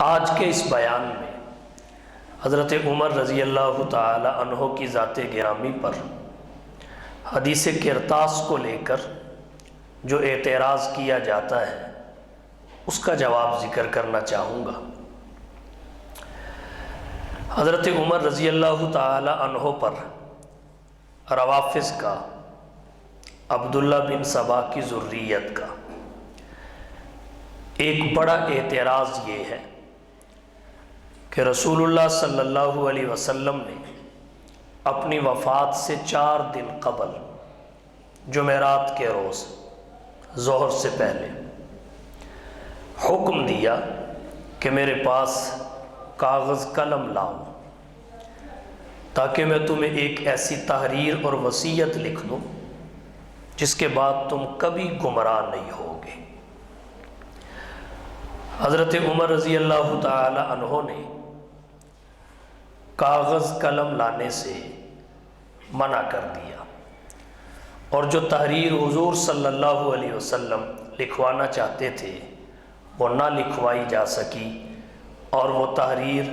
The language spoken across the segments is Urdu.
آج کے اس بیان میں حضرت عمر رضی اللہ تعالی عنہ کی ذات گرامی پر حدیث قرطاس کو لے کر جو اعتراض کیا جاتا ہے اس کا جواب ذکر کرنا چاہوں گا۔ حضرت عمر رضی اللہ تعالی عنہ پر روافض کا، عبداللہ بن سبا کی ذریت کا ایک بڑا اعتراض یہ ہے کہ رسول اللہ صلی اللہ علیہ وسلم نے اپنی وفات سے 4 دن قبل جمعرات کے روز ظہر سے پہلے حکم دیا کہ میرے پاس کاغذ قلم لاؤ تاکہ میں تمہیں ایک ایسی تحریر اور وصیت لکھ دوں جس کے بعد تم کبھی گمراہ نہیں ہوگے۔ حضرت عمر رضی اللہ تعالی عنہ نے کاغذ قلم لانے سے منع کر دیا، اور جو تحریر حضور صلی اللہ علیہ وسلم لکھوانا چاہتے تھے وہ نہ لکھوائی جا سکی، اور وہ تحریر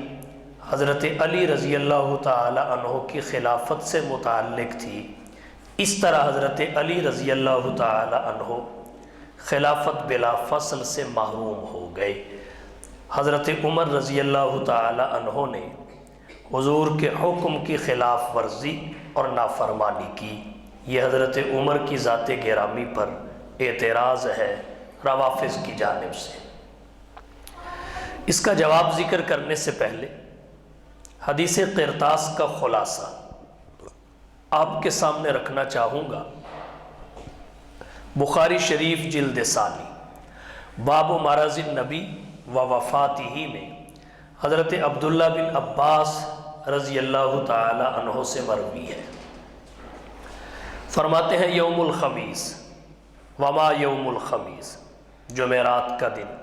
حضرت علی رضی اللہ تعالی عنہ کی خلافت سے متعلق تھی۔ اس طرح حضرت علی رضی اللہ تعالی عنہ خلافت بلا فصل سے محروم ہو گئے۔ حضرت عمر رضی اللہ تعالی عنہ نے حضور کے حکم کی خلاف ورزی اور نافرمانی کی۔ یہ حضرت عمر کی ذات گرامی پر اعتراض ہے روافض کی جانب سے۔ اس کا جواب ذکر کرنے سے پہلے حدیث قرطاس کا خلاصہ آپ کے سامنے رکھنا چاہوں گا۔ بخاری شریف جلد ثانی باب مرض النبی و وفاتہ میں حضرت عبداللہ بن عباس رضی اللہ تعالی عنہ سے مروی ہے، فرماتے ہیں یوم الخمیس وما یوم الخمیس، جمعرات کا دن،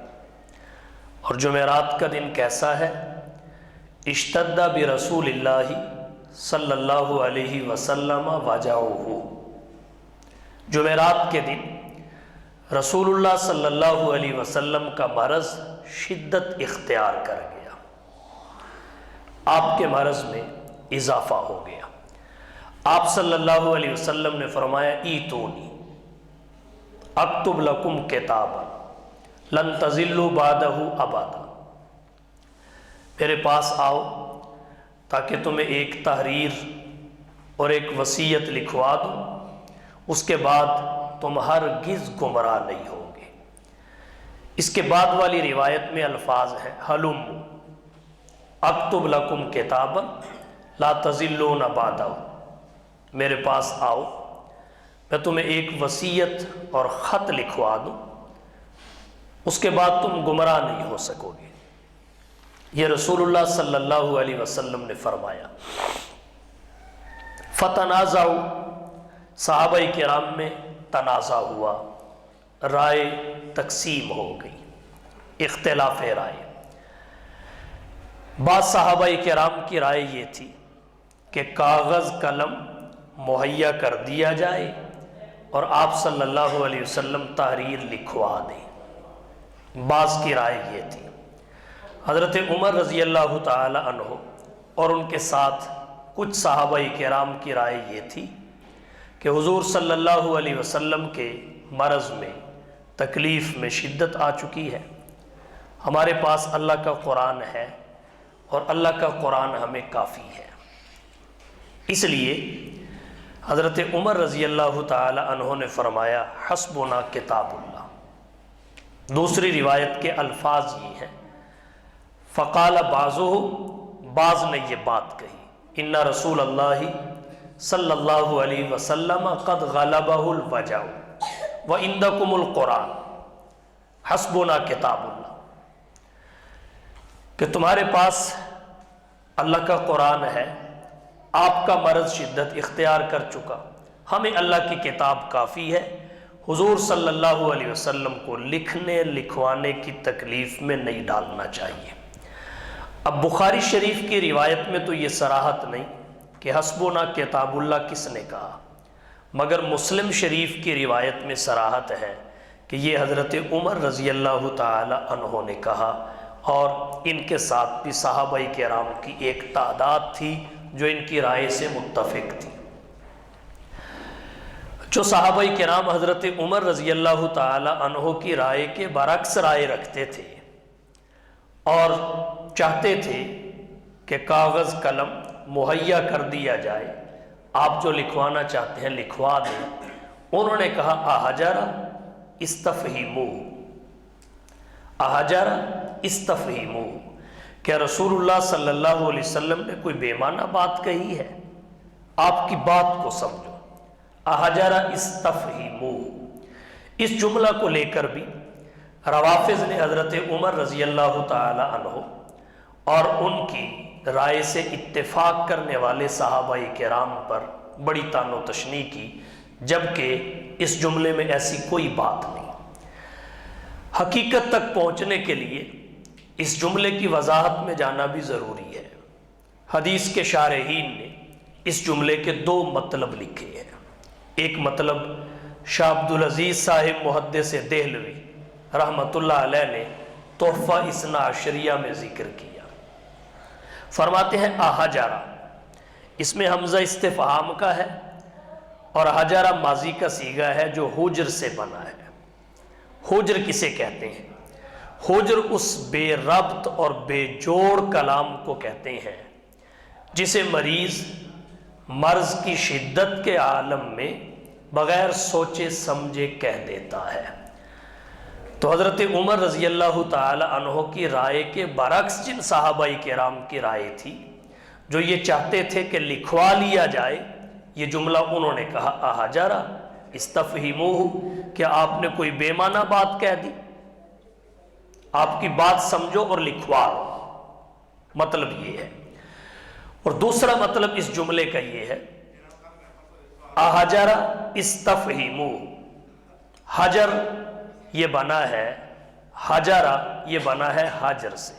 اور جمعرات کا دن کیسا ہے؟ اشتد برسول اللہ صلی اللہ علیہ وسلم وجعہ، جمعرات کے دن رسول اللہ صلی اللہ علیہ وسلم کا مرض شدت اختیار کر گیا، آپ کے مرض میں اضافہ ہو گیا۔ آپ صلی اللہ علیہ وسلم نے فرمایا ایتونی اکتب لکم کتابا لن تضلوا بعدہ ابدا، میرے پاس آؤ تاکہ تمہیں ایک تحریر اور ایک وصیت لکھوا دوں، اس کے بعد تم ہرگز گمراہ نہیں ہوگے۔ اس کے بعد والی روایت میں الفاظ ہیں حلم اکتب لکم کتابا لا تضلون بعدہ، میرے پاس آؤ میں تمہیں ایک وصیت اور خط لکھوا دوں، اس کے بعد تم گمراہ نہیں ہو سکو گے۔ یہ رسول اللہ صلی اللہ علیہ وسلم نے فرمایا۔ فتنازعوا، صحابہ کرام میں تنازع ہوا، رائے تقسیم ہو گئی، اختلاف رائے۔ بعض صحابہ کرام کی رائے یہ تھی کہ کاغذ قلم مہیا کر دیا جائے اور آپ صلی اللہ علیہ وسلم تحریر لکھوا دیں۔ بعض کی رائے یہ تھی۔ حضرت عمر رضی اللہ تعالی عنہ اور ان کے ساتھ کچھ صحابہ کرام کی رائے یہ تھی کہ حضور صلی اللہ علیہ وسلم کے مرض میں، تکلیف میں شدت آ چکی ہے، ہمارے پاس اللہ کا قرآن ہے اور اللہ کا قرآن ہمیں کافی ہے، اس لیے حضرت عمر رضی اللہ تعالی عنہ نے فرمایا حسبنا کتاب اللہ۔ دوسری روایت کے الفاظ یہ ہیں فقال بعضهم، بعض نے یہ بات کہی ان رسول اللہ صلی اللہ علیہ وسلم قد غلبہ الوجع وعندکم القرآن حسبنا کتاب اللہ، کہ تمہارے پاس اللہ کا قرآن ہے، آپ کا مرض شدت اختیار کر چکا، ہمیں اللہ کی کتاب کافی ہے، حضور صلی اللہ علیہ وسلم کو لکھنے لکھوانے کی تکلیف میں نہیں ڈالنا چاہیے۔ اب بخاری شریف کی روایت میں تو یہ صراحت نہیں کہ حسبنا کتاب اللہ کس نے کہا، مگر مسلم شریف کی روایت میں صراحت ہے کہ یہ حضرت عمر رضی اللہ تعالی عنہ نے کہا، اور ان کے ساتھ بھی صحابہ کرام کی ایک تعداد تھی جو ان کی رائے سے متفق تھی۔ جو صحابہ کرام حضرت عمر رضی اللہ تعالی عنہ کی رائے کے برعکس رائے رکھتے تھے اور چاہتے تھے کہ کاغذ قلم مہیا کر دیا جائے، آپ جو لکھوانا چاہتے ہیں لکھوا دیں، انہوں نے کہا احجرا استفہموا، احجرا استفہموا، کہ رسول اللہ صلی اللہ علیہ وسلم نے کوئی بے معنی بات کہی ہے، آپ کی بات کو سمجھو۔ احجرا استفہموا، اس جملہ کو لے کر بھی روافض نے حضرت عمر رضی اللہ تعالی عنہ اور ان کی رائے سے اتفاق کرنے والے صحابہ کرام پر بڑی طعن و تشنیع کی، جبکہ اس جملے میں ایسی کوئی بات نہیں۔ حقیقت تک پہنچنے کے لیے اس جملے کی وضاحت میں جانا بھی ضروری ہے۔ حدیث کے شارحین نے اس جملے کے دو مطلب لکھے ہیں۔ ایک مطلب شاہ عبدالعزیز صاحب محدث دہلوی رحمۃ اللہ علیہ نے تحفہ اثنا عشریہ میں ذکر کیا، فرماتے ہیں احجرا، اس میں حمزہ استفہام کا ہے اور حجرا ماضی کا صیغہ ہے جو حجر سے بنا ہے۔ حجر کسے کہتے ہیں؟ حجر اس بے ربط اور بے جوڑ کلام کو کہتے ہیں جسے مریض مرض کی شدت کے عالم میں بغیر سوچے سمجھے کہہ دیتا ہے۔ تو حضرت عمر رضی اللہ تعالی عنہ کی رائے کے برعکس جن صحابہ کرام کی رائے تھی جو یہ چاہتے تھے کہ لکھوا لیا جائے، یہ جملہ انہوں نے کہا احجرا استفہموہ، کہ آپ نے کوئی بے معنی بات کہہ دی، آپ کی بات سمجھو اور لکھوا لو، مطلب یہ ہے۔ اور دوسرا مطلب اس جملے کا یہ ہے احجرا استفہموہ، حجر یہ بنا ہے، حجرا یہ بنا ہے حاجر سے۔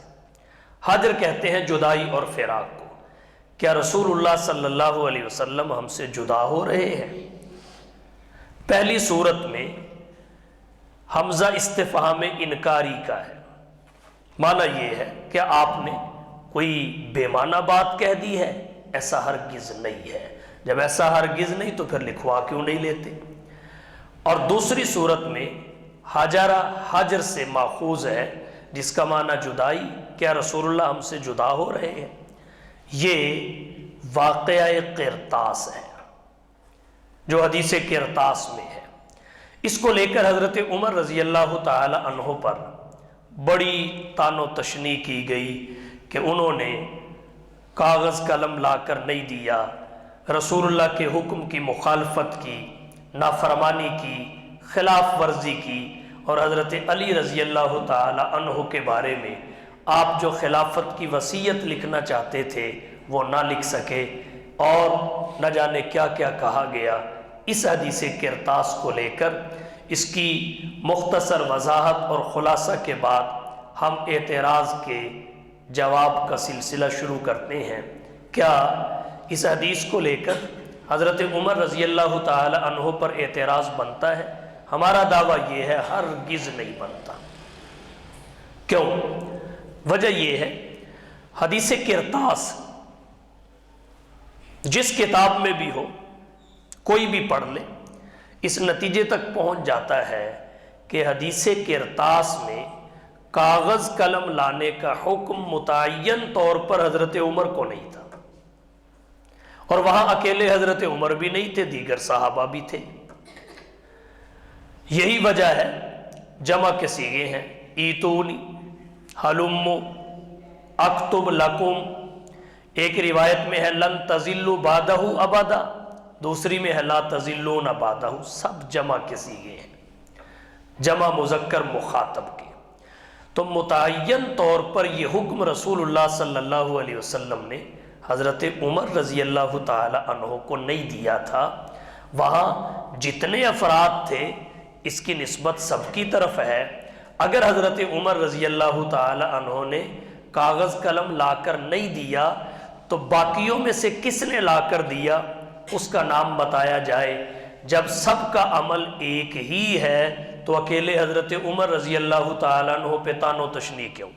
حجر کہتے ہیں جدائی اور فراق کو۔ کیا رسول اللہ صلی اللہ علیہ وسلم ہم سے جدا ہو رہے ہیں؟ پہلی صورت میں حمزہ استفہام انکاری کا ہے، معنی یہ ہے کہ آپ نے کوئی بے معنی بات کہہ دی ہے، ایسا ہرگز نہیں ہے۔ جب ایسا ہرگز نہیں تو پھر لکھوا کیوں نہیں لیتے؟ اور دوسری صورت میں حجرا حجر سے ماخوذ ہے جس کا معنی جدائی، کیا رسول اللہ ہم سے جدا ہو رہے ہیں؟ یہ واقعہ قرطاس ہے جو حدیث قرطاس میں ہے۔ اس کو لے کر حضرت عمر رضی اللہ تعالی عنہ پر بڑی طعن و تشنیع کی گئی کہ انہوں نے کاغذ قلم لا کر نہیں دیا، رسول اللہ کے حکم کی مخالفت کی، نافرمانی کی، خلاف ورزی کی، اور حضرت علی رضی اللہ تعالی عنہ کے بارے میں آپ جو خلافت کی وصیت لکھنا چاہتے تھے وہ نہ لکھ سکے، اور نہ جانے کیا کیا کہا گیا۔ اس حدیث قرطاس کو لے کر اس کی مختصر وضاحت اور خلاصہ کے بعد ہم اعتراض کے جواب کا سلسلہ شروع کرتے ہیں۔ کیا اس حدیث کو لے کر حضرت عمر رضی اللہ تعالی عنہ پر اعتراض بنتا ہے؟ ہمارا دعویٰ یہ ہے ہرگز نہیں بنتا۔ کیوں؟ وجہ یہ ہے حدیث قرطاس جس کتاب میں بھی ہو کوئی بھی پڑھ لے اس نتیجے تک پہنچ جاتا ہے کہ حدیث قرطاس میں کاغذ قلم لانے کا حکم متعین طور پر حضرت عمر کو نہیں تھا، اور وہاں اکیلے حضرت عمر بھی نہیں تھے، دیگر صحابہ بھی تھے۔ یہی وجہ ہے جمع کے صیغے ہیں ایتونی، حلمو، اکتب لکم، ایک روایت میں ہے لن تزلوا بعدہ ابدا، دوسری میں ہے لا تزلون بعدہ، سب جمع کے صیغے ہیں، جمع مذکر مخاطب کے۔ تو متعین طور پر یہ حکم رسول اللہ صلی اللہ علیہ وسلم نے حضرت عمر رضی اللہ تعالی عنہ کو نہیں دیا تھا، وہاں جتنے افراد تھے اس کی نسبت سب کی طرف ہے۔ اگر حضرت عمر رضی اللہ تعالی عنہ نے کاغذ قلم لا کر نہیں دیا تو باقیوں میں سے کس نے لا کر دیا اس کا نام بتایا جائے۔ جب سب کا عمل ایک ہی ہے تو اکیلے حضرت عمر رضی اللہ تعالیٰ عنہ پہ طعن و تشنیع کیوں؟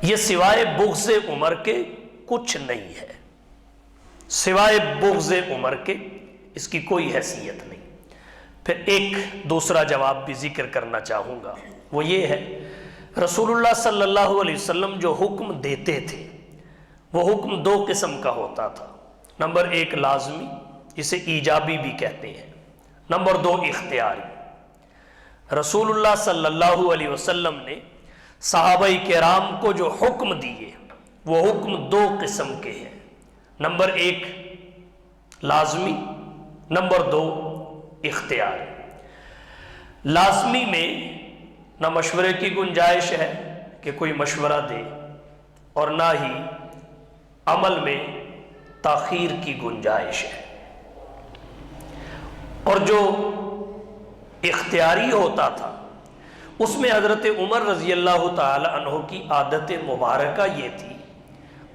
یہ سوائے بغض عمر کے کچھ نہیں ہے، سوائے بغض عمر کے اس کی کوئی حیثیت نہیں۔ پھر ایک دوسرا جواب بھی ذکر کرنا چاہوں گا، وہ یہ ہے رسول اللہ صلی اللہ علیہ وسلم جو حکم دیتے تھے وہ حکم دو قسم کا ہوتا تھا۔ نمبر ایک لازمی، جسے ایجابی بھی کہتے ہیں، نمبر دو اختیاری۔ رسول اللہ صلی اللہ علیہ وسلم نے صحابہ کرام کو جو حکم دیے وہ حکم دو قسم کے ہیں، نمبر ایک لازمی، نمبر دو اختیاری۔ لازمی میں نہ مشورے کی گنجائش ہے کہ کوئی مشورہ دے، اور نہ ہی عمل میں تاخیر کی گنجائش ہے۔ اور جو اختیاری ہوتا تھا اس میں حضرت عمر رضی اللہ تعالی عنہ کی عادت مبارکہ یہ تھی،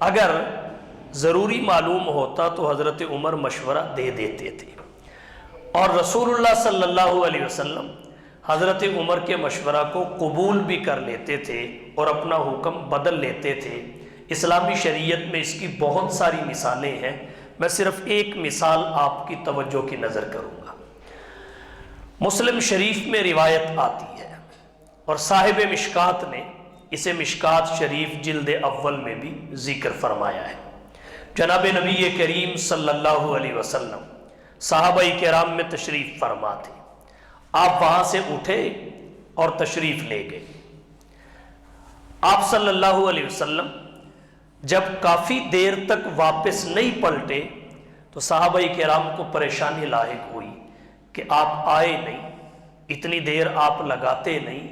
اگر ضروری معلوم ہوتا تو حضرت عمر مشورہ دے دیتے تھے، اور رسول اللہ صلی اللہ علیہ وسلم حضرت عمر کے مشورہ کو قبول بھی کر لیتے تھے اور اپنا حکم بدل لیتے تھے۔ اسلامی شریعت میں اس کی بہت ساری مثالیں ہیں، میں صرف ایک مثال آپ کی توجہ کی نظر کروں گا۔ مسلم شریف میں روایت آتی ہے اور صاحب مشکات نے اسے مشکات شریف جلد اول میں بھی ذکر فرمایا ہے۔ جناب نبی کریم صلی اللہ علیہ وسلم صحابہ کرام میں تشریف فرما تھے، آپ وہاں سے اٹھے اور تشریف لے گئے۔ آپ صلی اللہ علیہ وسلم جب کافی دیر تک واپس نہیں پلٹے تو صحابہ کرام کو پریشانی لاحق ہوئی کہ آپ آئے نہیں، اتنی دیر آپ لگاتے نہیں،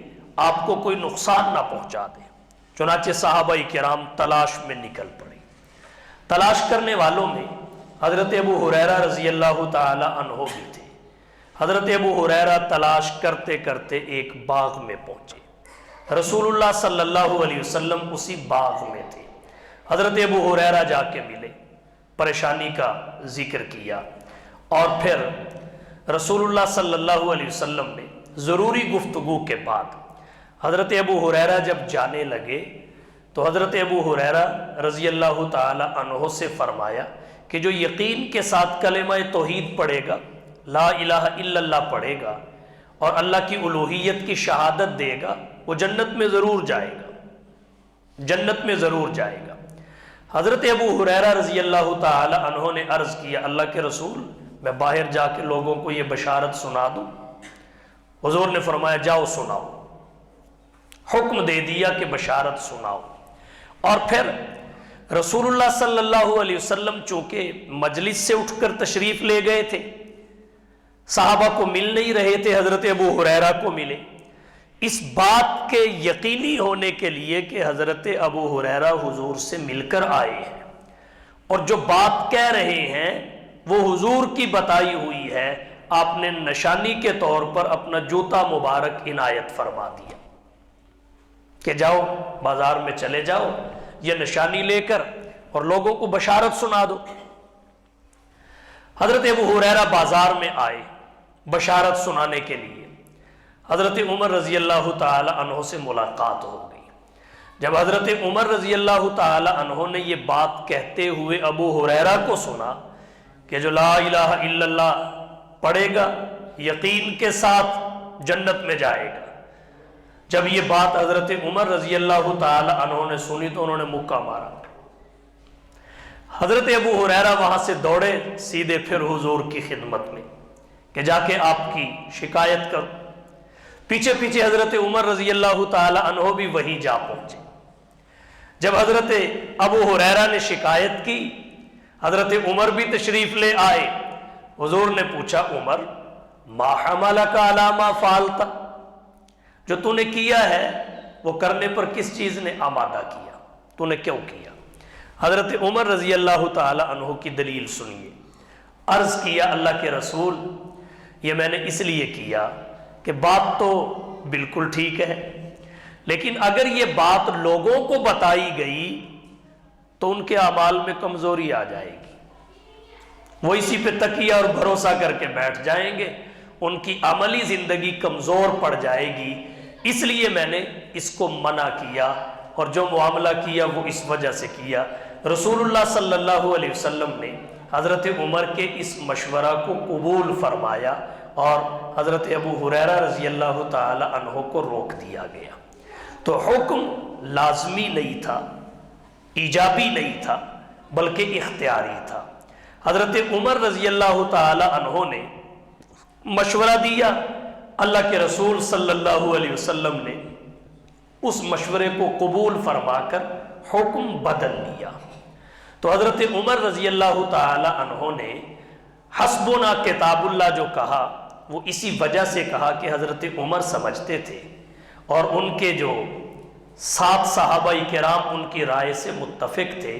آپ کو کوئی نقصان نہ پہنچا دے۔ چنانچہ صحابہ کرام تلاش میں نکل پڑے۔ تلاش کرنے والوں میں حضرت ابو ہریرہ رضی اللہ تعالی عنہ بھی تھے۔ حضرت ابو ہریرہ تلاش کرتے کرتے ایک باغ میں پہنچے، رسول اللہ صلی اللہ علیہ وسلم اسی باغ میں تھے۔ حضرت ابو ہریرہ جا کے ملے، پریشانی کا ذکر کیا، اور پھر رسول اللہ صلی اللہ علیہ وسلم نے ضروری گفتگو کے بعد حضرت ابو ہریرہ جب جانے لگے تو حضرت ابو ہریرہ رضی اللہ تعالی عنہ سے فرمایا کہ جو یقین کے ساتھ کلمہ توحید پڑھے گا، لا الہ الا اللہ پڑھے گا اور اللہ کی الوہیت کی شہادت دے گا، وہ جنت میں ضرور جائے گا، جنت میں ضرور جائے گا۔ حضرت ابو ہریرہ رضی اللہ تعالی عنہ نے عرض کیا، اللہ کے رسول میں باہر جا کے لوگوں کو یہ بشارت سنا دوں؟ حضور نے فرمایا جاؤ سناؤ، حکم دے دیا کہ بشارت سناؤ۔ اور پھر رسول اللہ صلی اللہ علیہ وسلم چونکہ مجلس سے اٹھ کر تشریف لے گئے تھے، صحابہ کو مل نہیں رہے تھے، حضرت ابو ہریرہ کو ملے، اس بات کے یقینی ہونے کے لیے کہ حضرت ابو ہریرہ حضور سے مل کر آئے ہیں اور جو بات کہہ رہے ہیں وہ حضور کی بتائی ہوئی ہے، آپ نے نشانی کے طور پر اپنا جوتا مبارک عنایت فرما دیا کہ جاؤ بازار میں چلے جاؤ، یہ نشانی لے کر اور لوگوں کو بشارت سنا دو۔ حضرت ابو ہریرہ بازار میں آئے بشارت سنانے کے لیے۔ حضرت عمر رضی اللہ تعالی عنہ سے ملاقات ہو گئی۔ جب حضرت عمر رضی اللہ تعالی عنہ نے یہ بات کہتے ہوئے ابو ہریرہ کو سنا کہ جو لا الہ الا اللہ پڑھے گا یقین کے ساتھ جنت میں جائے گا، جب یہ بات حضرت عمر رضی اللہ تعالی عنہ نے سنی تو انہوں نے مکہ مارا۔ حضرت ابو ہریرہ وہاں سے دوڑے سیدھے پھر حضور کی خدمت میں کہ جا کے آپ کی شکایت کرو۔ پیچھے پیچھے حضرت عمر رضی اللہ تعالی عنہ بھی وہیں جا پہنچے۔ جب حضرت ابو ہریرہ نے شکایت کی، حضرت عمر بھی تشریف لے آئے۔ حضور نے پوچھا عمر ما حملک علی ما فعلت، جو تو نے کیا ہے وہ کرنے پر کس چیز نے آمادہ کیا، تو نے کیوں کیا؟ حضرت عمر رضی اللہ تعالی عنہ کی دلیل سنیے۔ عرض کیا اللہ کے رسول یہ میں نے اس لیے کیا کہ بات تو بالکل ٹھیک ہے، لیکن اگر یہ بات لوگوں کو بتائی گئی تو ان کے اعمال میں کمزوری آ جائے گی، وہ اسی پہ تکیہ اور بھروسہ کر کے بیٹھ جائیں گے، ان کی عملی زندگی کمزور پڑ جائے گی، اس لیے میں نے اس کو منع کیا۔ اور جو معاملہ کیا وہ اس وجہ سے کیا۔ رسول اللہ صلی اللہ علیہ وسلم نے حضرت عمر کے اس مشورہ کو قبول فرمایا اور حضرت ابو ہریرہ رضی اللہ تعالی عنہ کو روک دیا گیا۔ تو حکم لازمی نہیں تھا، ایجابی نہیں تھا، بلکہ اختیاری تھا۔ حضرت عمر رضی اللہ تعالی عنہ نے مشورہ دیا، اللہ کے رسول صلی اللہ علیہ وسلم نے اس مشورے کو قبول فرما کر حکم بدل لیا۔ تو حضرت عمر رضی اللہ تعالی عنہ نے حسبنا کتاب اللہ جو کہا وہ اسی وجہ سے کہا کہ حضرت عمر سمجھتے تھے اور ان کے جو 7 صحابہ کرام ان کی رائے سے متفق تھے،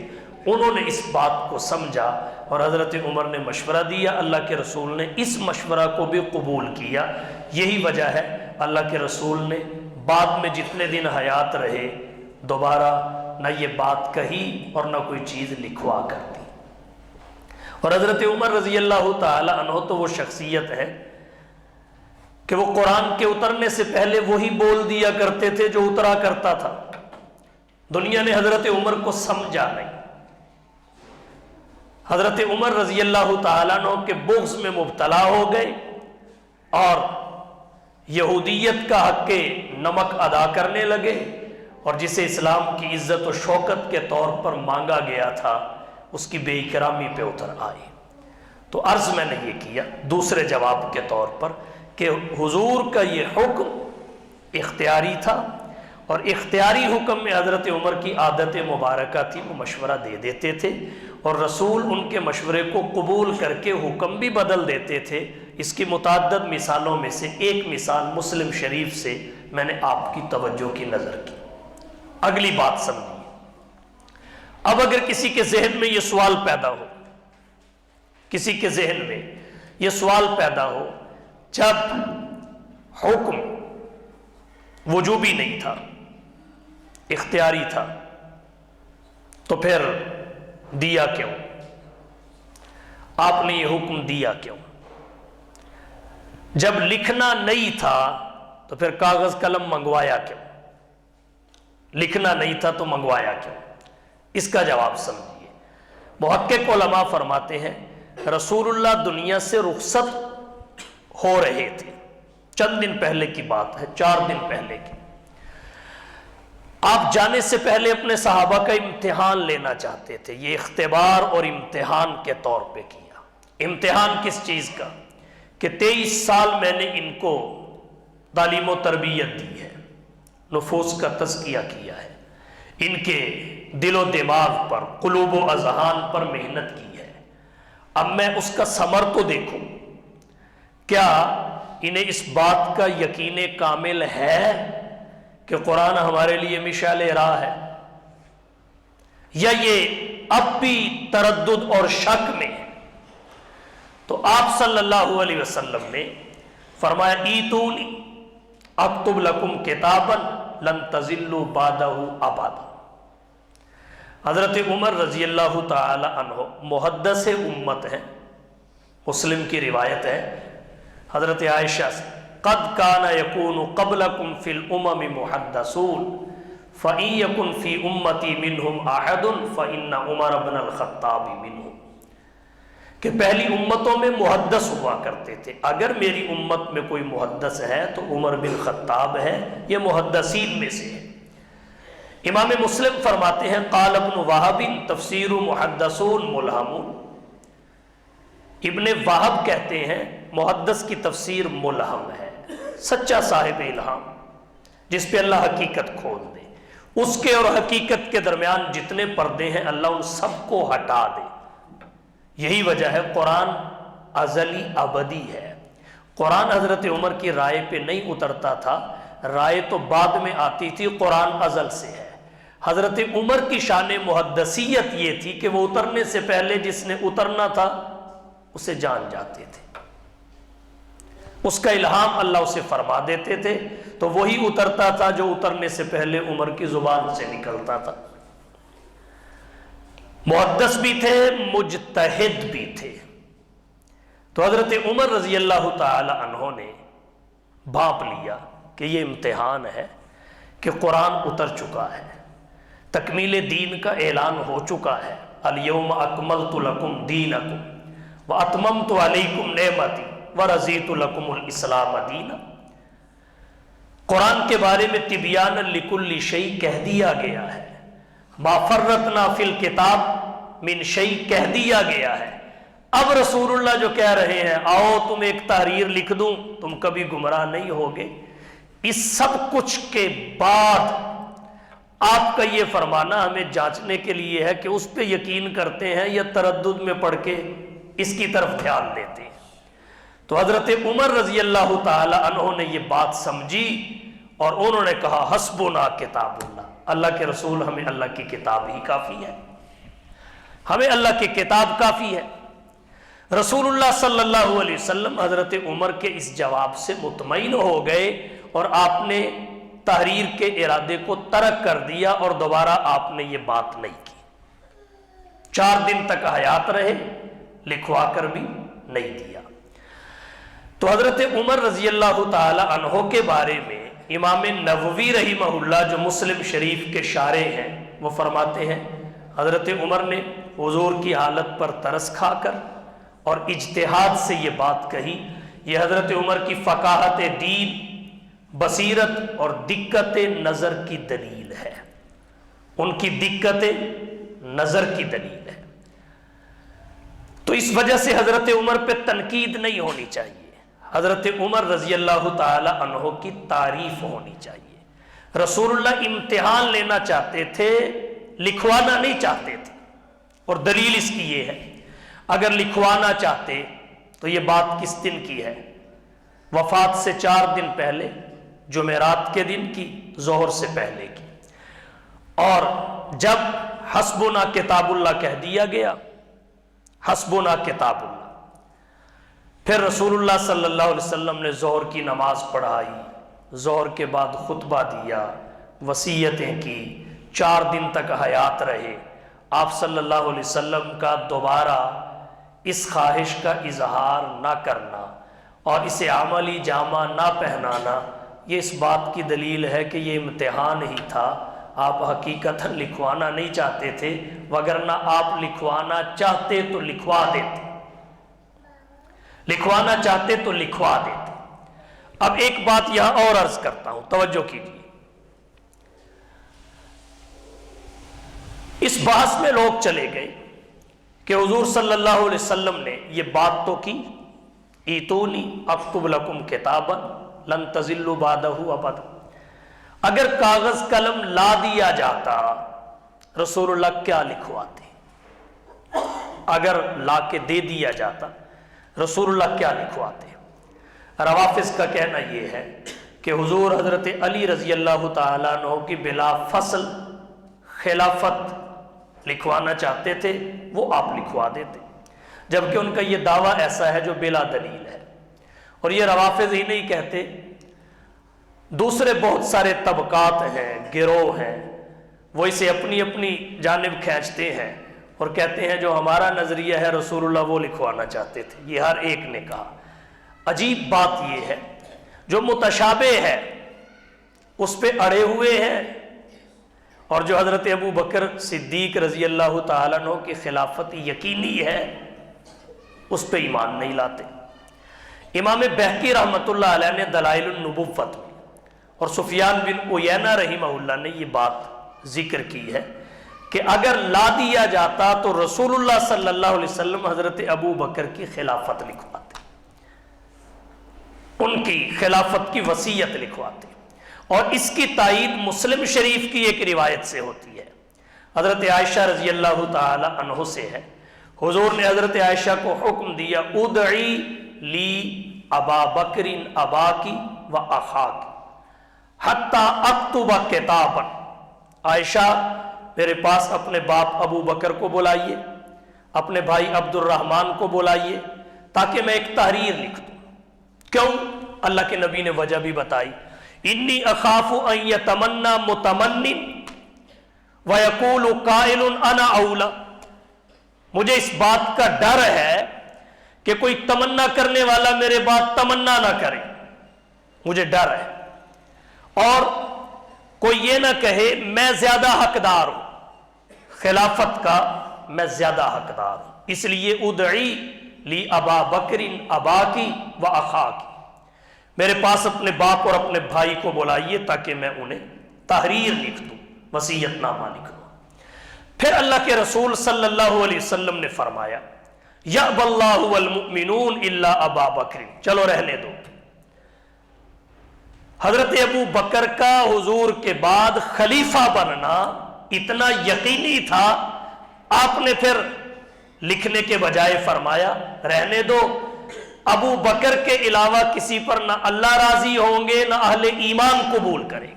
انہوں نے اس بات کو سمجھا اور حضرت عمر نے مشورہ دیا، اللہ کے رسول نے اس مشورہ کو بھی قبول کیا۔ یہی وجہ ہے اللہ کے رسول نے بعد میں جتنے دن حیات رہے دوبارہ نہ یہ بات کہی اور نہ کوئی چیز لکھوا کر دی۔ اور حضرت عمر رضی اللہ تعالی عنہ تو وہ شخصیت ہے کہ وہ قرآن کے اترنے سے پہلے وہی بول دیا کرتے تھے جو اترا کرتا تھا۔ دنیا نے حضرت عمر کو سمجھا نہیں۔ حضرت عمر رضی اللہ تعالیٰ عنہ کے بغض میں مبتلا ہو گئے اور یہودیت کا حق نمک ادا کرنے لگے، اور جسے اسلام کی عزت و شوکت کے طور پر مانگا گیا تھا اس کی بے اکرامی پہ اتر آئے۔ تو عرض میں نے یہ کیا دوسرے جواب کے طور پر کہ حضور کا یہ حکم اختیاری تھا، اور اختیاری حکم میں حضرت عمر کی عادت مبارکہ تھی، وہ مشورہ دے دیتے تھے اور رسول ان کے مشورے کو قبول کر کے حکم بھی بدل دیتے تھے۔ اس کی متعدد مثالوں میں سے ایک مثال مسلم شریف سے میں نے آپ کی توجہ کی نظر کی۔ اگلی بات سمجھیے، اب اگر کسی کے ذہن میں یہ سوال پیدا ہو، کسی کے ذہن میں یہ سوال پیدا ہو، جب حکم وجوبی نہیں تھا، اختیاری تھا، تو پھر دیا کیوں؟ آپ نے یہ حکم دیا کیوں؟ جب لکھنا نہیں تھا تو پھر کاغذ قلم منگوایا کیوں؟ لکھنا نہیں تھا تو منگوایا کیوں؟ اس کا جواب سمجھیے۔ محقق علماء فرماتے ہیں رسول اللہ دنیا سے رخصت ہو رہے تھے، چند دن پہلے کی بات ہے، 4 دن پہلے کی۔ آپ جانے سے پہلے اپنے صحابہ کا امتحان لینا چاہتے تھے، یہ اختبار اور امتحان کے طور پہ کیا۔ امتحان کس چیز کا؟ کہ 23 سال میں نے ان کو تعلیم و تربیت دی ہے، نفوس کا تزکیہ کیا ہے، ان کے دل و دماغ پر، قلوب و اذہان پر محنت کی ہے۔ اب میں اس کا ثمر تو دیکھوں، کیا انہیں اس بات کا یقین کامل ہے کہ قرآن ہمارے لیے مشعل راہ ہے، یا یہ اب بھی تردد اور شک میں ہے؟ تو آپ صلی اللہ علیہ وسلم نے فرمایا ایتونی اکتب لکم کتابا لن تضلوا بعدہ ابدا۔ حضرت عمر رضی اللہ تعالی عنہ محدث امت ہے، مسلم کی روایت ہے حضرت عائشہ سے، قد کان یکون قبلکم فی الامم محدثون فإن یکن فی امتی منہم احد فإن عمر بن الخطاب منہم، کہ پہلی امتوں میں محدث ہوا کرتے تھے، اگر میری امت میں کوئی محدث ہے تو عمر بن خطاب ہے، یہ محدثین میں سے ہے۔ امام مسلم فرماتے ہیں قال ابن وہب تفسیر محدثون ملہمون، ابن وہب کہتے ہیں محدث کی تفسیر ملہم ہے، سچا صاحب الہام جس پہ اللہ حقیقت کھول دے، اس کے اور حقیقت کے درمیان جتنے پردے ہیں اللہ ان سب کو ہٹا دے۔ یہی وجہ ہے قرآن ازلی ابدی ہے۔ قرآن حضرت عمر کی رائے پہ نہیں اترتا تھا، رائے تو بعد میں آتی تھی، قرآن ازل سے ہے۔ حضرت عمر کی شان محدثیت یہ تھی کہ وہ اترنے سے پہلے جس نے اترنا تھا اسے جان جاتے تھے، اس کا الہام اللہ اسے فرما دیتے تھے، تو وہی اترتا تھا جو اترنے سے پہلے عمر کی زبان سے نکلتا تھا۔ محدث بھی تھے، مجتہد بھی تھے۔ تو حضرت عمر رضی اللہ تعالی عنہ نے بھانپ لیا کہ یہ امتحان ہے کہ قرآن اتر چکا ہے، تکمیل دین کا اعلان ہو چکا ہے، الیوم اکملت لکم دینکم واتممت علیکم نعمتی ورضیت لکم الاسلام دینا۔ قرآن کے بارے میں تبیانا لکل شیء کہہ دیا گیا ہے، ما فرطنا فی الکتاب من شیء کہہ دیا گیا ہے۔ اب رسول اللہ جو کہہ رہے ہیں آؤ تم ایک تحریر لکھ دوں، تم کبھی گمراہ نہیں ہوگے، اس سب کچھ کے بعد آپ کا یہ فرمانا ہمیں جانچنے کے لیے ہے کہ اس پہ یقین کرتے ہیں یا تردد میں پڑھ کے اس کی طرف دھیان دیتے ہیں۔ تو حضرت عمر رضی اللہ تعالی عنہ نے یہ بات سمجھی اور انہوں نے کہا حسبنا کتاب اللہ، اللہ کے رسول ہمیں اللہ کی کتاب ہی کافی ہے، ہمیں اللہ کی کتاب کافی ہے۔ رسول اللہ صلی اللہ علیہ وسلم حضرت عمر کے اس جواب سے مطمئن ہو گئے اور آپ نے تحریر کے ارادے کو ترک کر دیا اور دوبارہ آپ نے یہ بات نہیں کی۔ 4 دن تک حیات رہے، لکھوا کر بھی نہیں دیا۔ تو حضرت عمر رضی اللہ تعالی عنہ کے بارے میں امام نووی رحمہ اللہ جو مسلم شریف کے شارح ہیں وہ فرماتے ہیں حضرت عمر نے حضور کی حالت پر ترس کھا کر اور اجتہاد سے یہ بات کہی۔ یہ حضرت عمر کی فقاہت دین، بصیرت اور دقت نظر کی دلیل ہے، ان کی دقت نظر کی دلیل ہے۔ تو اس وجہ سے حضرت عمر پہ تنقید نہیں ہونی چاہیے، حضرت عمر رضی اللہ تعالی عنہ کی تعریف ہونی چاہیے۔ رسول اللہ امتحان لینا چاہتے تھے، لکھوانا نہیں چاہتے تھے، اور دلیل اس کی یہ ہے اگر لکھوانا چاہتے تو یہ بات کس دن کی ہے؟ وفات سے 4 دن پہلے، جمعرات کے دن کی، ظہر سے پہلے کی۔ اور جب حسبنا کتاب اللہ کہہ دیا گیا، حسبنا کتاب اللہ، پھر رسول اللہ صلی اللہ علیہ وسلم نے ظہر کی نماز پڑھائی، ظہر کے بعد خطبہ دیا، وصیتیں کی، 4 دن تک حیات رہے۔ آپ صلی اللہ علیہ وسلم کا دوبارہ اس خواہش کا اظہار نہ کرنا اور اسے عملی جامہ نہ پہنانا، یہ اس بات کی دلیل ہے کہ یہ امتحان ہی تھا، آپ حقیقتاً لکھوانا نہیں چاہتے تھے، وگرنہ آپ لکھوانا چاہتے تو لکھوا دیتے، لکھوانا چاہتے تو لکھوا دیتے۔ اب ایک بات یہاں اور عرض کرتا ہوں، توجہ کیجیے۔ اس بحث میں لوگ چلے گئے کہ حضور صلی اللہ علیہ وسلم نے یہ بات تو کی، ایتونی اکتب لکم کتابا لن تضلوا بعدہ ابدا، اگر کاغذ قلم لا دیا جاتا رسول اللہ کیا لکھواتے؟ اگر لا کے دے دیا جاتا رسول اللہ کیا لکھواتے؟ روافض کا کہنا یہ ہے کہ حضور حضرت علی رضی اللہ تعالیٰ عنہ کی بلا فصل خلافت لکھوانا چاہتے تھے، وہ آپ لکھوا دیتے، جبکہ ان کا یہ دعویٰ ایسا ہے جو بلا دلیل ہے۔ اور یہ روافض ہی نہیں کہتے، دوسرے بہت سارے طبقات ہیں، گروہ ہیں، وہ اسے اپنی اپنی جانب کھینچتے ہیں اور کہتے ہیں جو ہمارا نظریہ ہے رسول اللہ وہ لکھوانا چاہتے تھے، یہ ہر ایک نے کہا۔ عجیب بات یہ ہے جو متشابہ ہے اس پہ اڑے ہوئے ہیں، اور جو حضرت ابو بکر صدیق رضی اللہ تعالیٰ عنہ کی خلافت یقینی ہے اس پہ ایمان نہیں لاتے۔ امام بہقی رحمۃ اللہ علیہ نے دلائل النبوت میں اور سفیان بن عیینہ رحمہ اللہ نے یہ بات ذکر کی ہے کہ اگر لا دیا جاتا تو رسول اللہ صلی اللہ علیہ وسلم حضرت ابو بکر کی خلافت لکھواتے، ان کی خلافت کی وصیت لکھواتے، اور اس کی تائید مسلم شریف کی ایک روایت سے ہوتی ہے، حضرت عائشہ رضی اللہ تعالی عنہ سے ہے۔ حضور نے حضرت عائشہ کو حکم دیا ادعی لی ابا بکر اباکی و اخاکی حتی اکتب کتابا، عائشہ میرے پاس اپنے باپ ابو بکر کو بلائیے، اپنے بھائی عبد الرحمن کو بلائیے تاکہ میں ایک تحریر لکھ دوں۔ کیوں؟ اللہ کے نبی نے وجہ بھی بتائی، انی اخاف ان یتمنی متمنی ویقول قائل انا اولا، مجھے اس بات کا ڈر ہے کہ کوئی تمنا کرنے والا میرے بعد تمنا نہ کرے، مجھے ڈر ہے، اور کوئی یہ نہ کہے میں زیادہ حقدار ہوں، خلافت کا میں زیادہ حقدار ہوں، اس لیے ادعی لی ابا بکر ابا کی و اخا کی، میرے پاس اپنے باپ اور اپنے بھائی کو بلائیے تاکہ میں انہیں تحریر لکھ دوں، وصیت نامہ لکھ دوں۔ پھر اللہ کے رسول صلی اللہ علیہ وسلم نے فرمایا یأبی اللہ والمؤمنون الا ابا بکر، چلو رہنے دو۔ حضرت ابو بکر کا حضور کے بعد خلیفہ بننا اتنا یقینی تھا، آپ نے پھر لکھنے کے بجائے فرمایا رہنے دو، ابو بکر کے علاوہ کسی پر نہ اللہ راضی ہوں گے نہ اہل ایمان قبول کریں گے۔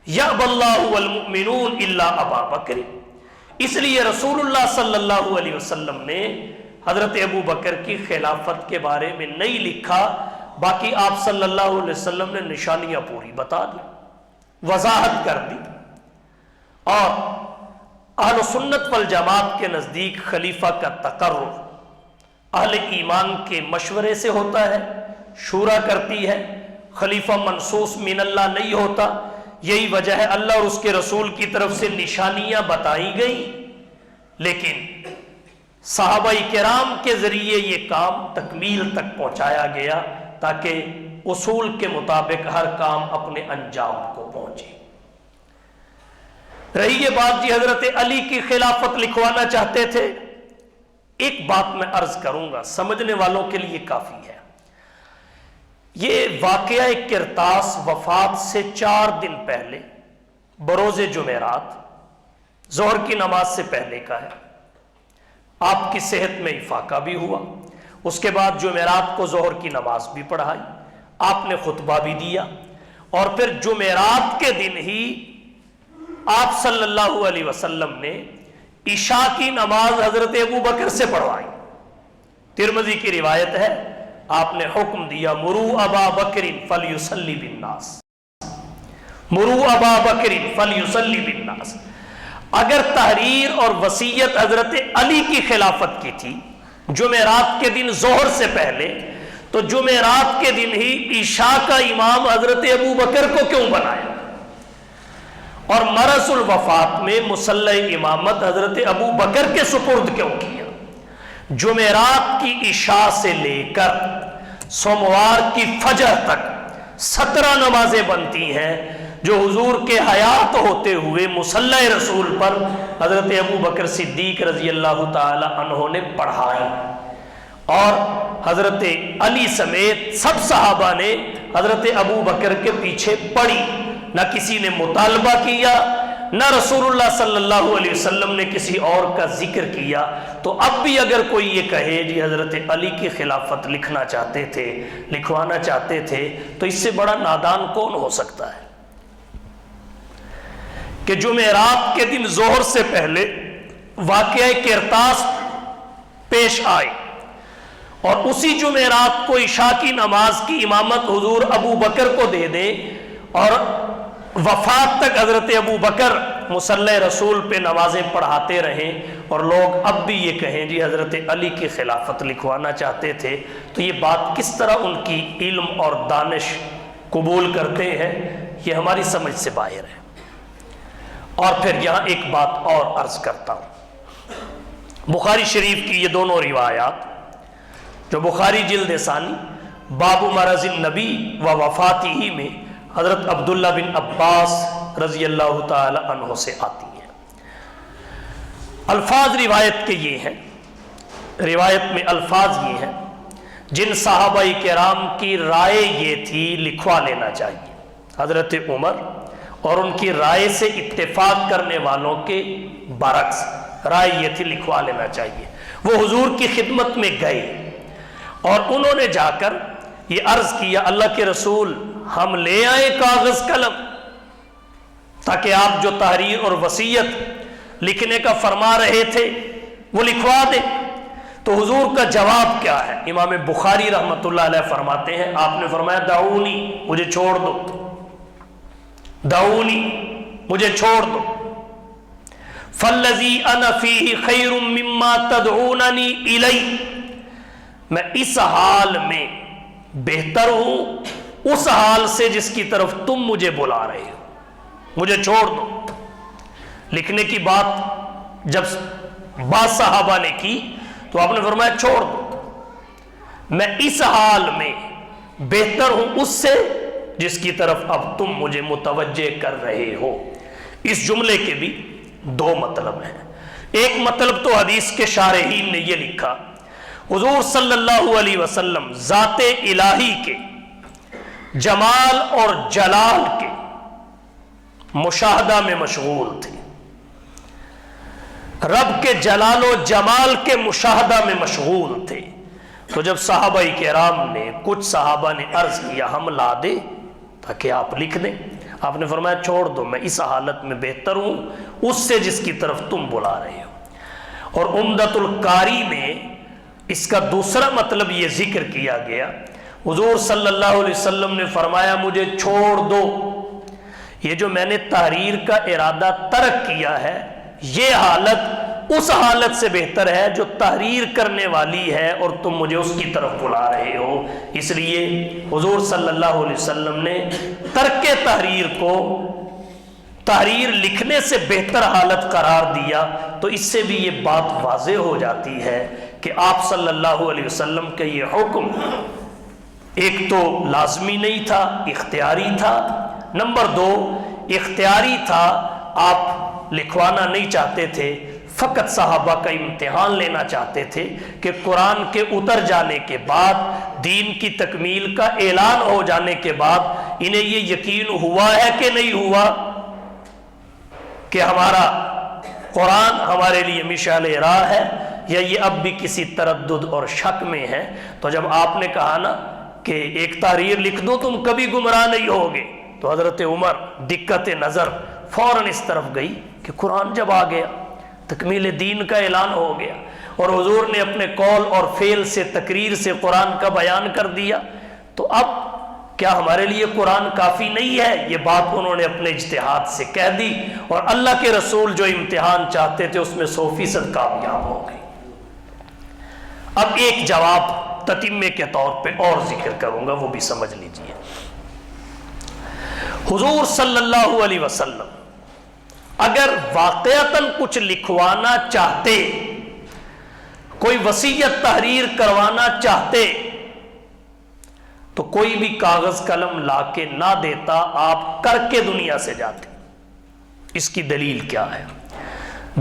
یأبی اللہ والمؤمنون الا ابا بکر، اس لیے رسول اللہ صلی اللہ علیہ وسلم نے حضرت ابو بکر کی خلافت کے بارے میں نہیں لکھا، باقی آپ صلی اللہ علیہ وسلم نے نشانیاں پوری بتا دی، وضاحت کر دی۔ اور اہل سنت والجماعت کے نزدیک خلیفہ کا تقرر اہل ایمان کے مشورے سے ہوتا ہے، شورا کرتی ہے، خلیفہ منصوص من اللہ نہیں ہوتا۔ یہی وجہ ہے اللہ اور اس کے رسول کی طرف سے نشانیاں بتائی گئی، لیکن صحابہ کرام کے ذریعے یہ کام تکمیل تک پہنچایا گیا تاکہ اصول کے مطابق ہر کام اپنے انجام کو پہنچے۔ رہی یہ بات جی حضرت علی کی خلافت لکھوانا چاہتے تھے، ایک بات میں عرض کروں گا، سمجھنے والوں کے لیے کافی ہے۔ یہ واقعہ کرتاس وفات سے 4 دن پہلے بروز جمعرات ظہر کی نماز سے پہلے کا ہے۔ آپ کی صحت میں افاقہ بھی ہوا، اس کے بعد جمعرات کو ظہر کی نماز بھی پڑھائی، آپ نے خطبہ بھی دیا، اور پھر جمعرات کے دن ہی آپ صلی اللہ علیہ وسلم نے عشاء کی نماز حضرت ابو بکر سے پڑھوائی۔ ترمذی کی روایت ہے، آپ نے حکم دیا مروا ابا بکر فلیصلی بالناس، مروا ابا بکر فلیصلی بالناس۔ اگر تحریر اور وصیت حضرت علی کی خلافت کی تھی جمعرات کے دن ظہر سے پہلے، تو جمعرات کے دن ہی عشاء کا امام حضرت ابو بکر کو کیوں بنایا؟ اور مرض الوفات میں مصلی امامت حضرت ابو بکر کے سپرد کیوں کیا؟ جمعرات کی عشاء سے لے کر سوموار کی فجر تک 17 نمازیں بنتی ہیں جو حضور کے حیات ہوتے ہوئے مصلی رسول پر حضرت ابو بکر صدیق رضی اللہ تعالی عنہ نے پڑھائی، اور حضرت علی سمیت سب صحابہ نے حضرت ابو بکر کے پیچھے پڑھی، نہ کسی نے مطالبہ کیا، نہ رسول اللہ صلی اللہ علیہ وسلم نے کسی اور کا ذکر کیا۔ تو اب بھی اگر کوئی یہ کہے جی حضرت علی کی خلافت لکھنا چاہتے تھے، لکھوانا چاہتے تھے، تو اس سے بڑا نادان کون ہو سکتا ہے کہ جمعرات کے دن ظہر سے پہلے واقعہ کرتاس پیش آئے اور اسی جمعرات کو عشاء کی نماز کی امامت حضور ابو بکر کو دے دیں، اور وفات تک حضرت ابو بکر مصلی رسول پہ نمازیں پڑھاتے رہیں، اور لوگ اب بھی یہ کہیں جی حضرت علی کی خلافت لکھوانا چاہتے تھے، تو یہ بات کس طرح ان کی علم اور دانش قبول کرتے ہیں، یہ ہماری سمجھ سے باہر ہے۔ اور پھر یہاں ایک بات اور عرض کرتا ہوں، بخاری شریف کی یہ دونوں روایات جو بخاری جلد ثانی باب مرض النبی و وفاتہ میں حضرت عبداللہ بن عباس رضی اللہ تعالی عنہ سے آتی ہیں، الفاظ روایت کے یہ ہیں، روایت میں الفاظ یہ ہیں، جن صحابہ کرام کی رائے یہ تھی لکھوا لینا چاہیے، حضرت عمر اور ان کی رائے سے اتفاق کرنے والوں کے برعکس رائے یہ تھی لکھوا لینا چاہیے۔ وہ حضور کی خدمت میں گئے اور انہوں نے جا کر یہ عرض کیا اللہ کے رسول ہم لے آئے کاغذ قلم تاکہ آپ جو تحریر اور وصیت لکھنے کا فرما رہے تھے وہ لکھوا دیں۔ تو حضور کا جواب کیا ہے؟ امام بخاری رحمۃ اللہ علیہ فرماتے ہیں، آپ نے فرمایا دعونی، مجھے چھوڑ دو، دعونی، مجھے چھوڑ دو، فالذی انا فیہ خیر مما تدعوننی الی، میں اس حال میں بہتر ہوں اس حال سے جس کی طرف تم مجھے بلا رہے ہو، مجھے چھوڑ دو۔ لکھنے کی بات جب بعض صحابہ نے کی تو آپ نے فرمایا چھوڑ دو، میں اس حال میں بہتر ہوں اس سے جس کی طرف اب تم مجھے متوجہ کر رہے ہو۔ اس جملے کے بھی دو مطلب ہیں۔ ایک مطلب تو حدیث کے شارحین نے یہ لکھا، حضور صلی اللہ علیہ وسلم ذات الہی کے جمال اور جلال کے مشاہدہ میں مشغول تھے، رب کے جلال و جمال کے مشاہدہ میں مشغول تھے۔ تو جب صحابہ کرام نے، کچھ صحابہ نے عرض کیا ہم لا دے تاکہ آپ لکھ دیں، آپ نے فرمایا چھوڑ دو، میں اس حالت میں بہتر ہوں اس سے جس کی طرف تم بلا رہے ہو۔ اور عمدۃ القاری میں اس کا دوسرا مطلب یہ ذکر کیا گیا، حضور صلی اللہ علیہ وسلم نے فرمایا مجھے چھوڑ دو، یہ جو میں نے تحریر کا ارادہ ترک کیا ہے یہ حالت اس حالت سے بہتر ہے جو تحریر کرنے والی ہے اور تم مجھے اس کی طرف بلا رہے ہو۔ اس لیے حضور صلی اللہ علیہ وسلم نے ترک تحریر کو تحریر لکھنے سے بہتر حالت قرار دیا۔ تو اس سے بھی یہ بات واضح ہو جاتی ہے کہ آپ صلی اللہ علیہ وسلم کا یہ حکم ایک تو لازمی نہیں تھا، اختیاری تھا۔ نمبر دو، اختیاری تھا، آپ لکھوانا نہیں چاہتے تھے، فقط صحابہ کا امتحان لینا چاہتے تھے کہ قرآن کے اتر جانے کے بعد، دین کی تکمیل کا اعلان ہو جانے کے بعد انہیں یہ یقین ہوا ہے کہ نہیں ہوا کہ ہمارا قرآن ہمارے لیے مشعل راہ ہے، یا یہ اب بھی کسی تردد اور شک میں ہے۔ تو جب آپ نے کہا نا کہ ایک تحریر لکھ دو تم کبھی گمراہ نہیں ہوگے، تو حضرت عمر دقت نظر فوراً اس طرف گئی کہ قرآن جب آ گیا، تکمیل دین کا اعلان ہو گیا، اور حضور نے اپنے قول اور فعل سے، تقریر سے قرآن کا بیان کر دیا، تو اب کیا ہمارے لیے قرآن کافی نہیں ہے؟ یہ بات انہوں نے اپنے اجتہاد سے کہہ دی، اور اللہ کے رسول جو امتحان چاہتے تھے اس میں 100% کامیاب ہو گئے۔ اب ایک جواب تتمے کے طور پہ اور ذکر کروں گا، وہ بھی سمجھ لیجئے۔ حضور صلی اللہ علیہ وسلم اگر واقعتاً کچھ لکھوانا چاہتے، کوئی وصیت تحریر کروانا چاہتے، تو کوئی بھی کاغذ قلم لا کے نہ دیتا، آپ کر کے دنیا سے جاتے۔ اس کی دلیل کیا ہے؟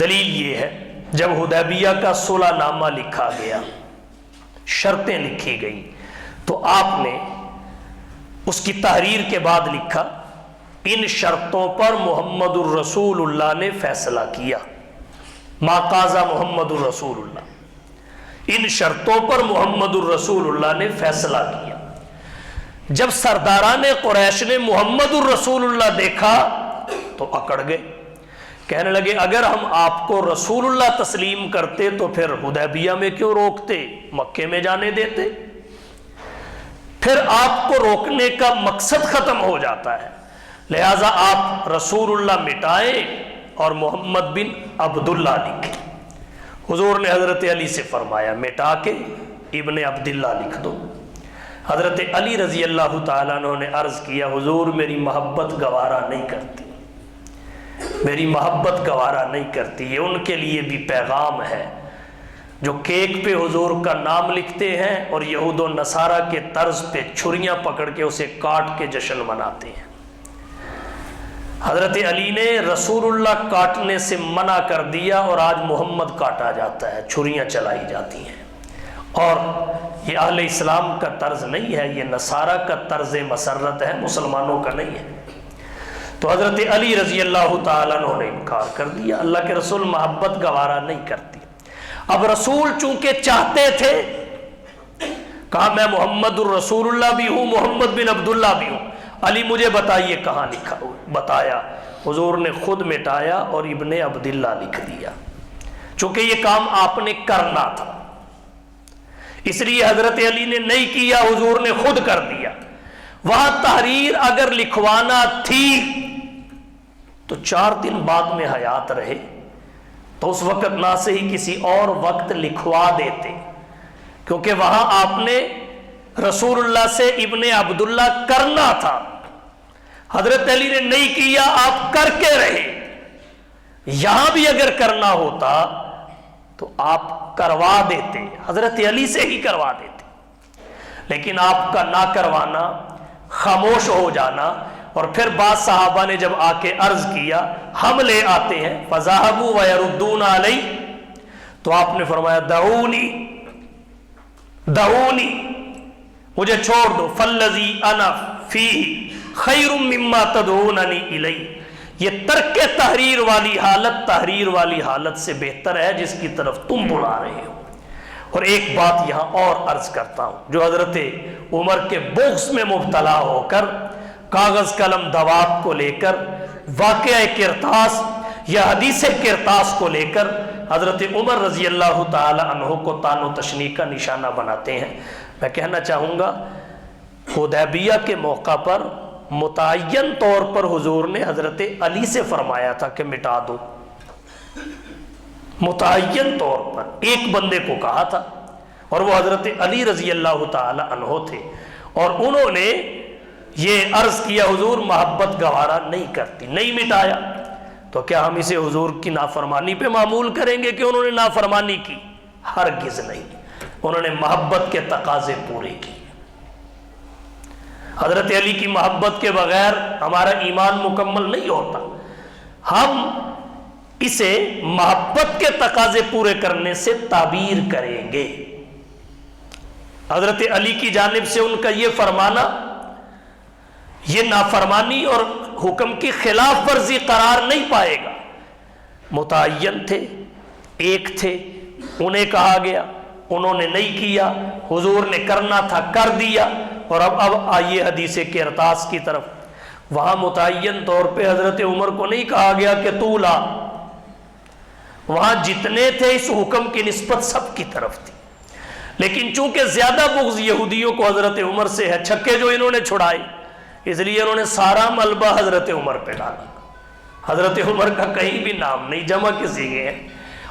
دلیل یہ ہے، جب حدیبیہ کا صلح نامہ لکھا گیا، شرطیں لکھی گئیں، تو آپ نے اس کی تحریر کے بعد لکھا ان شرطوں پر محمد الرسول اللہ نے فیصلہ کیا، ما قاضى محمد الرسول اللہ، ان شرطوں پر محمد الرسول اللہ نے فیصلہ کیا۔ جب سرداران قریش نے محمد الرسول اللہ دیکھا تو اکڑ گئے، کہنے لگے اگر ہم آپ کو رسول اللہ تسلیم کرتے تو پھر حدیبیہ میں کیوں روکتے، مکے میں جانے دیتے؟ پھر آپ کو روکنے کا مقصد ختم ہو جاتا ہے، لہٰذا آپ رسول اللہ مٹائیں اور محمد بن عبداللہ لکھیں۔ حضور نے حضرت علی سے فرمایا مٹا کے ابن عبداللہ لکھ دو۔ حضرت علی رضی اللہ تعالیٰ عنہ نے عرض کیا حضور میری محبت گوارا نہیں کرتی، میری محبت گوارا نہیں کرتی، یہ ان کے لیے بھی پیغام ہے جو کیک پہ حضور کا نام لکھتے ہیں اور یہود و نصارہ کے طرز پہ چھریاں پکڑ کے اسے کاٹ کے جشن مناتے ہیں۔ حضرت علی نے رسول اللہ کاٹنے سے منع کر دیا اور آج محمد کاٹا جاتا ہے، چھریاں چلائی جاتی ہیں، اور یہ اہل اسلام کا طرز نہیں ہے، یہ نصارہ کا طرز مسرت ہے، مسلمانوں کا نہیں ہے۔ تو حضرت علی رضی اللہ تعالیٰ عنہ نے انکار کر دیا، اللہ کے رسول محبت گوارا نہیں کرتی۔ اب رسول چونکہ چاہتے تھے، کہا میں محمد الرسول اللہ بھی ہوں، محمد بن عبداللہ بھی ہوں، علی مجھے بتائیے کہاں لکھا ہو؟ بتایا، حضور نے خود مٹایا اور ابن عبداللہ لکھ دیا، چونکہ یہ کام آپ نے کرنا تھا، اس لیے حضرت علی نے نہیں کیا، حضور نے خود کر دیا۔ وہاں تحریر اگر لکھوانا تھی تو 4 دن بعد میں حیات رہے تو اس وقت نہ سے ہی کسی اور وقت لکھوا دیتے، کیونکہ وہاں آپ نے رسول اللہ سے ابن عبداللہ کرنا تھا، حضرت علی نے نہیں کیا، آپ کر کے رہے، یہاں بھی اگر کرنا ہوتا تو آپ کروا دیتے، حضرت علی سے ہی کروا دیتے، لیکن آپ کا نہ کروانا، خاموش ہو جانا، اور پھر بعض صحابہ نے جب آ کے عرض کیا ہم لے آتے ہیں، فذهبوا ويردون علی، تو آپ نے فرمایا دعونی دعونی، مجھے چھوڑ دو، فالذی انا فیہ خیر مما تدعوننی الی، یہ ترک تحریر والی حالت تحریر والی حالت سے بہتر ہے جس کی طرف تم بلا رہے ہو۔ اور ایک بات یہاں اور عرض کرتا ہوں، جو حضرت عمر کے بغض میں مبتلا ہو کر کاغذ قلم دوات کو لے کر واقعہ کرتاس یا حدیث کرتاس کو لے کر حضرت عمر رضی اللہ تعالی عنہ کو طعن و تشنیع کا نشانہ بناتے ہیں، میں کہنا چاہوں گا حدیبیہ کے موقع پر متعین طور پر حضور نے حضرت علی سے فرمایا تھا کہ مٹا دو، متعین طور پر ایک بندے کو کہا تھا، اور وہ حضرت علی رضی اللہ تعالی عنہ تھے، اور انہوں نے یہ عرض کیا حضور محبت گوارا نہیں کرتی، نہیں مٹایا، تو کیا ہم اسے حضور کی نافرمانی پہ معمول کریں گے کہ انہوں نے نافرمانی کی؟ ہرگز نہیں، انہوں نے محبت کے تقاضے پورے کیے۔ حضرت علی کی محبت کے بغیر ہمارا ایمان مکمل نہیں ہوتا، ہم اسے محبت کے تقاضے پورے کرنے سے تعبیر کریں گے۔ حضرت علی کی جانب سے ان کا یہ فرمانا یہ نافرمانی اور حکم کی خلاف ورزی قرار نہیں پائے گا۔ متعین تھے، ایک تھے، انہیں کہا گیا، انہوں نے نہیں کیا، حضور نے کرنا تھا کر دیا، اور اب آئیے حدیث کرتاس کی طرف۔ وہاں متعین طور پہ حضرت عمر کو نہیں کہا گیا کہ تو لا، وہاں جتنے تھے اس حکم کی نسبت سب کی طرف تھی، لیکن چونکہ زیادہ بغض یہودیوں کو حضرت عمر سے ہے، چھکے جو انہوں نے چھڑائے، اس لیے انہوں نے سارا ملبہ حضرت عمر پہ ڈالا، حضرت عمر کا کہیں بھی نام نہیں، جمع کسی کے ہیں۔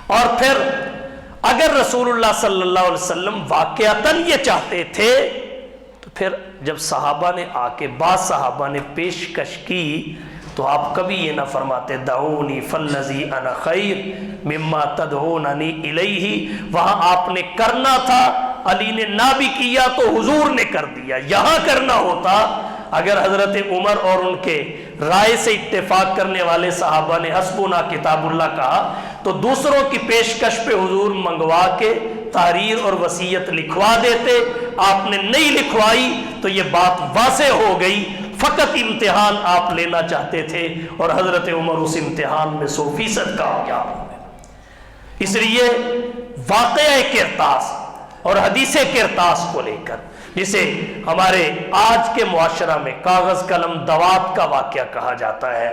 اور پھر اگر رسول اللہ صلی اللہ علیہ وسلم واقعتاً یہ چاہتے تھے تو پھر جب صحابہ نے آ کے بعض صحابہ نے پیشکش کی تو آپ کبھی یہ نہ فرماتے دعونی فالذی انا خیر مما تدعوننی الیہ، وہاں آپ نے کرنا تھا، علی نے نہ بھی کیا تو حضور نے کر دیا۔ یہاں کرنا ہوتا، اگر حضرت عمر اور ان کے رائے سے اتفاق کرنے والے صحابہ نے حسبنا کتاب اللہ کہا تو دوسروں کی پیشکش پہ حضور منگوا کے تحریر اور وصیت لکھوا دیتے، آپ نے نہیں لکھوائی تو یہ بات واضح ہو گئی، فقط امتحان آپ لینا چاہتے تھے، اور حضرت عمر اس امتحان میں 100% کامیاب ہوئے۔ اس لیے واقعہ کرتاس اور حدیث کرتاس کو لے کر، جسے ہمارے آج کے معاشرہ میں کاغذ قلم دوات کا واقعہ کہا جاتا ہے،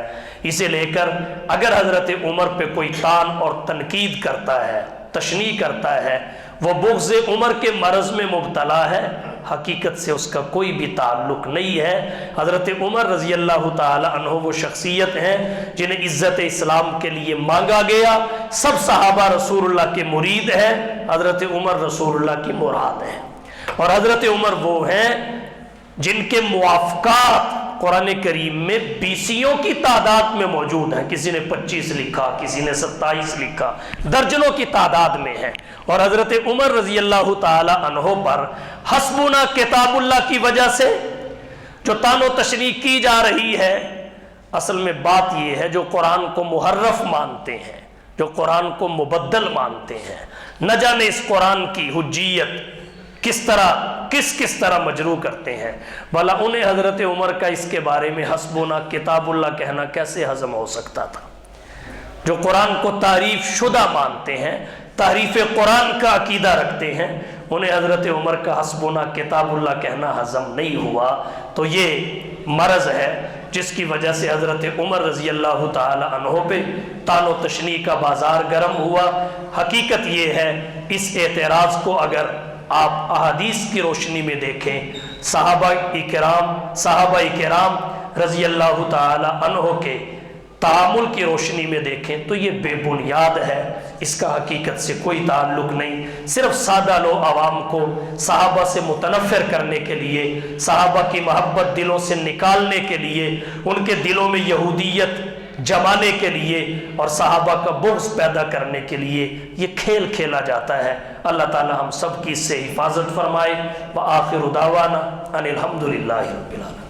اسے لے کر اگر حضرت عمر پہ کوئی طعن اور تنقید کرتا ہے، تشنیع کرتا ہے، وہ بغض عمر کے مرض میں مبتلا ہے، حقیقت سے اس کا کوئی بھی تعلق نہیں ہے۔ حضرت عمر رضی اللہ تعالی عنہ وہ شخصیت ہیں جنہیں عزت اسلام کے لیے مانگا گیا، سب صحابہ رسول اللہ کے مرید ہیں، حضرت عمر رسول اللہ کی مراد ہیں، اور حضرت عمر وہ ہیں جن کے موافقات قرآن کریم میں 20 کی تعداد میں موجود ہیں، کسی نے 25 لکھا، کسی نے 27 لکھا، درجنوں کی تعداد میں ہے، اور حضرت عمر رضی اللہ تعالی عنہ پر حسبنا کتاب اللہ کی وجہ سے جو طعن و تشنیع کی جا رہی ہے، اصل میں بات یہ ہے جو قرآن کو محرف مانتے ہیں، جو قرآن کو مبدل مانتے ہیں، نہ جانے اس قرآن کی حجیت کس طرح مجروح کرتے ہیں، بھلا انہیں حضرت عمر کا اس کے بارے میں حسبنا کتاب اللہ کہنا کیسے ہضم ہو سکتا تھا؟ جو قرآن کو تعریف شدہ مانتے ہیں، تعریف قرآن کا عقیدہ رکھتے ہیں، انہیں حضرت عمر کا حسبنا کتاب اللہ کہنا ہضم نہیں ہوا، تو یہ مرض ہے جس کی وجہ سے حضرت عمر رضی اللہ تعالی عنہ پہ طعن و تشنیع کا بازار گرم ہوا۔ حقیقت یہ ہے اس اعتراض کو اگر آپ احادیث کی روشنی میں دیکھیں، صحابہ کرام رضی اللہ تعالی عنہ کے تعامل کی روشنی میں دیکھیں تو یہ بے بنیاد ہے، اس کا حقیقت سے کوئی تعلق نہیں، صرف سادہ لو عوام کو صحابہ سے متنفر کرنے کے لیے، صحابہ کی محبت دلوں سے نکالنے کے لیے، ان کے دلوں میں یہودیت جمانے کے لیے اور صحابہ کا بغض پیدا کرنے کے لیے یہ کھیل کھیلا جاتا ہے۔ اللہ تعالی ہم سب کی اس سے حفاظت فرمائے۔ وآخر دعوانا ان الحمد للہ رب العالمین۔